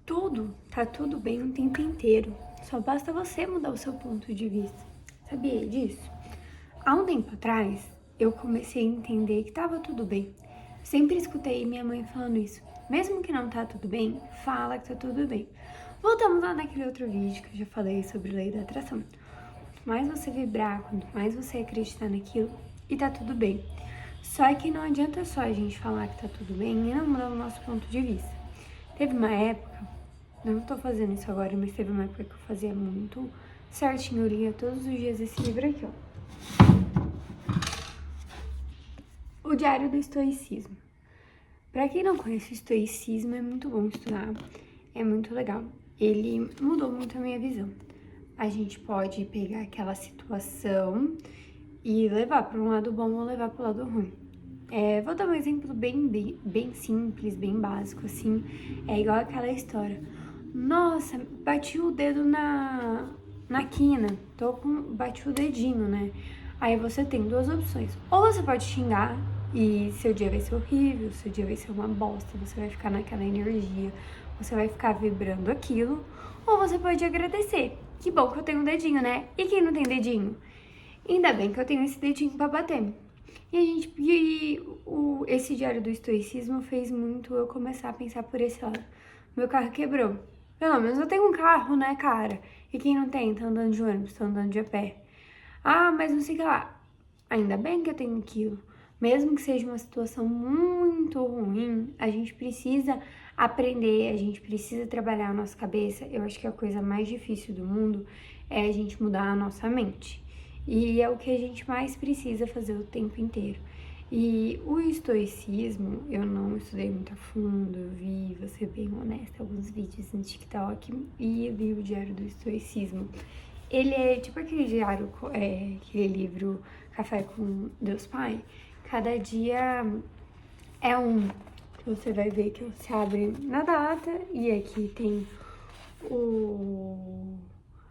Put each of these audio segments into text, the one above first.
Tá tudo bem o tempo inteiro. Só basta você mudar o seu ponto de vista. Sabia disso? Há um tempo atrás, eu comecei a entender que tava tudo bem. Sempre escutei minha mãe falando isso. Mesmo que não tá tudo bem, fala que tá tudo bem. Voltamos lá naquele outro vídeo que eu já falei sobre lei da atração. Quanto mais você vibrar, quanto mais você acreditar naquilo, e tá tudo bem. Só que não adianta só a gente falar que tá tudo bem e não mudar o nosso ponto de vista. Teve uma época, não tô fazendo isso agora, mas teve uma época que eu fazia muito certinho. Eu lia todos os dias esse livro aqui, ó. O Diário do Estoicismo. Pra quem não conhece o estoicismo, é muito bom estudar, é muito legal. Ele mudou muito a minha visão. A gente pode pegar aquela situação e levar para um lado bom ou levar para o lado ruim. Vou dar um exemplo bem simples, bem básico, assim. É igual aquela história. Nossa, bati o dedo na quina. Bati o dedinho, né? Aí você tem duas opções. Ou você pode xingar e seu dia vai ser horrível, seu dia vai ser uma bosta, você vai ficar naquela energia, você vai ficar vibrando aquilo. Ou você pode agradecer. Que bom que eu tenho um dedinho, né? E quem não tem dedinho? Ainda bem que eu tenho esse dedinho pra bater. Esse diário do estoicismo fez muito eu começar a pensar por esse lado. Meu carro quebrou. Pelo menos eu tenho um carro, né, cara? E quem não tem, tá andando de ônibus, tá andando de a pé. Ah, mas não sei o que lá. Ainda bem que eu tenho aquilo. Mesmo que seja uma situação muito ruim, a gente precisa aprender, a gente precisa trabalhar a nossa cabeça. Eu acho que a coisa mais difícil do mundo é a gente mudar a nossa mente. E é o que a gente mais precisa fazer o tempo inteiro. E o estoicismo, eu não estudei muito a fundo, eu vi, vou ser bem honesta, alguns vídeos no TikTok e li o Diário do Estoicismo. Ele é tipo aquele diário, aquele livro Café com Deus Pai. Cada dia é um que você vai ver que você abre na data e aqui tem o...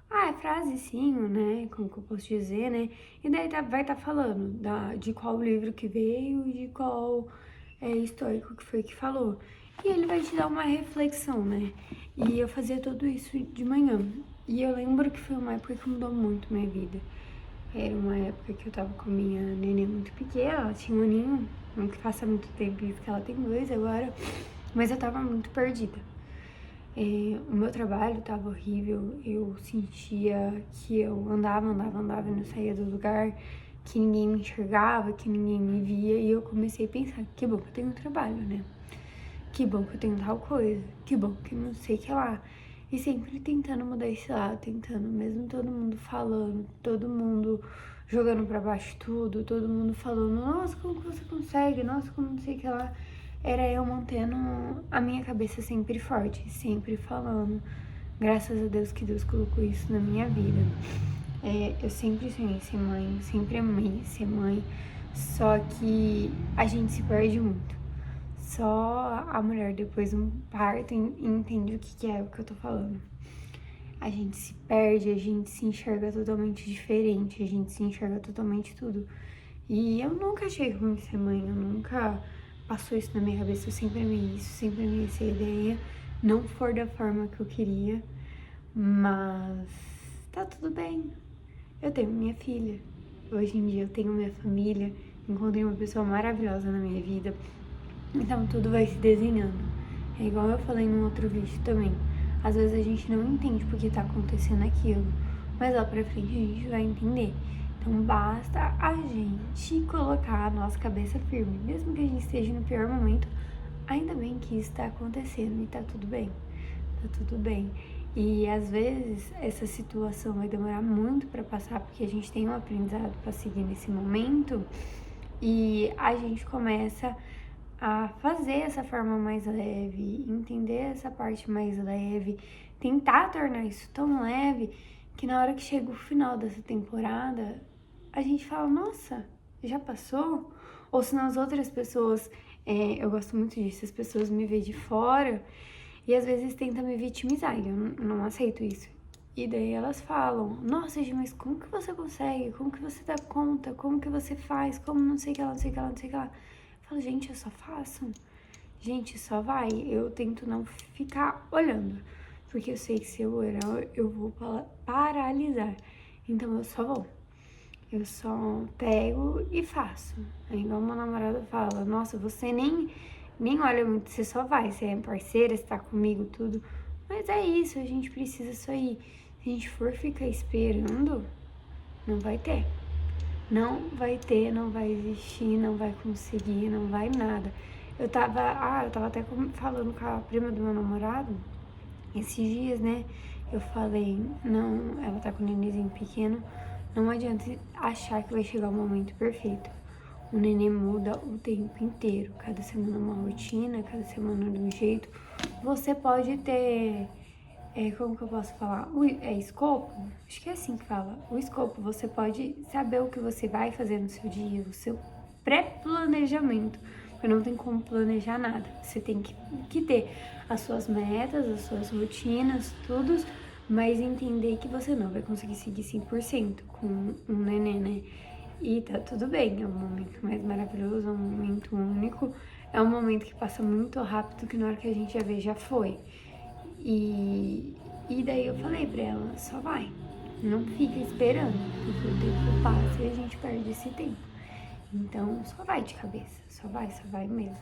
é frasezinho, né? Como que eu posso dizer, né? E daí vai estar falando de qual livro que veio e de qual histórico que foi que falou. E ele vai te dar uma reflexão, né? E eu fazia tudo isso de manhã. E eu lembro que foi uma época que mudou muito minha vida. Era uma época que eu tava com minha neném muito pequena, ela tinha um aninho, não que faça muito tempo isso, que ela tem 2 agora, mas eu tava muito perdida. O meu trabalho tava horrível, eu sentia que eu andava e não saía do lugar, que ninguém me enxergava, que ninguém me via, e eu comecei a pensar, que bom que eu tenho trabalho, né? Que bom que eu tenho tal coisa, que bom que não sei o que lá. E sempre tentando mudar esse lado, tentando, mesmo todo mundo falando, todo mundo jogando pra baixo tudo, todo mundo falando, nossa, como que você consegue, nossa, como não sei o que lá. Era eu mantendo a minha cabeça sempre forte, sempre falando. Graças a Deus que Deus colocou isso na minha vida. Eu sempre sonhei ser mãe, sempre amei ser mãe, só que a gente se perde muito. Só a mulher depois de um parto entende o que é o que eu tô falando. A gente se perde, a gente se enxerga totalmente diferente, a gente se enxerga totalmente tudo. E eu nunca achei ruim ser mãe, eu nunca passou isso na minha cabeça, eu sempre amei isso, sempre amei essa ideia. Não for da forma que eu queria, mas tá tudo bem. Eu tenho minha filha, hoje em dia eu tenho minha família, encontrei uma pessoa maravilhosa na minha vida. Então tudo vai se desenhando. É igual eu falei num outro vídeo também. Às vezes a gente não entende porque tá acontecendo aquilo, mas lá pra frente a gente vai entender. Então basta a gente colocar a nossa cabeça firme. Mesmo que a gente esteja no pior momento, ainda bem que isso tá acontecendo e tá tudo bem. Tá tudo bem. E às vezes essa situação vai demorar muito pra passar, porque a gente tem um aprendizado pra seguir nesse momento e a gente começa a fazer essa forma mais leve, entender essa parte mais leve, tentar tornar isso tão leve que na hora que chega o final dessa temporada, a gente fala, nossa, já passou? Ou senão as outras pessoas, eu gosto muito disso, as pessoas me veem de fora e às vezes tentam me vitimizar, e eu não aceito isso. E daí elas falam, nossa, Gi, mas como que você consegue? Como que você dá conta? Como que você faz? Como não sei o que lá, não sei o que lá, não sei o que lá. Eu falo, gente, eu só faço. gente, só vai. Eu tento não ficar olhando, porque eu sei que se eu olhar, eu vou paralisar. Então eu só vou. Eu só pego e faço. É igual meu namorado fala, nossa, você nem olha muito, você só vai, você é parceira, você tá comigo, tudo. Mas é isso, a gente precisa só ir. Se a gente for ficar esperando, não vai ter. Não vai ter, não vai existir, não vai conseguir, não vai nada. Eu tava até falando com a prima do meu namorado, esses dias, né? Eu falei, não, ela tá com o nenenzinho pequeno, não adianta achar que vai chegar o momento perfeito. O neném muda o tempo inteiro, cada semana uma rotina, cada semana de um jeito. Você pode ter, como que eu posso falar? Escopo? Acho que é assim que fala. O escopo, você pode saber o que você vai fazer no seu dia, o seu pré-planejamento. Porque não tem como planejar nada. Você tem que ter as suas metas, as suas rotinas, tudo, mas entender que você não vai conseguir seguir 100% com um neném, né? E tá tudo bem, é um momento mais maravilhoso, é um momento único, é um momento que passa muito rápido, que na hora que a gente já vê, já foi. E daí eu falei pra ela, só vai, não fica esperando, porque o tempo passa e a gente perde esse tempo. Então, só vai de cabeça, só vai mesmo.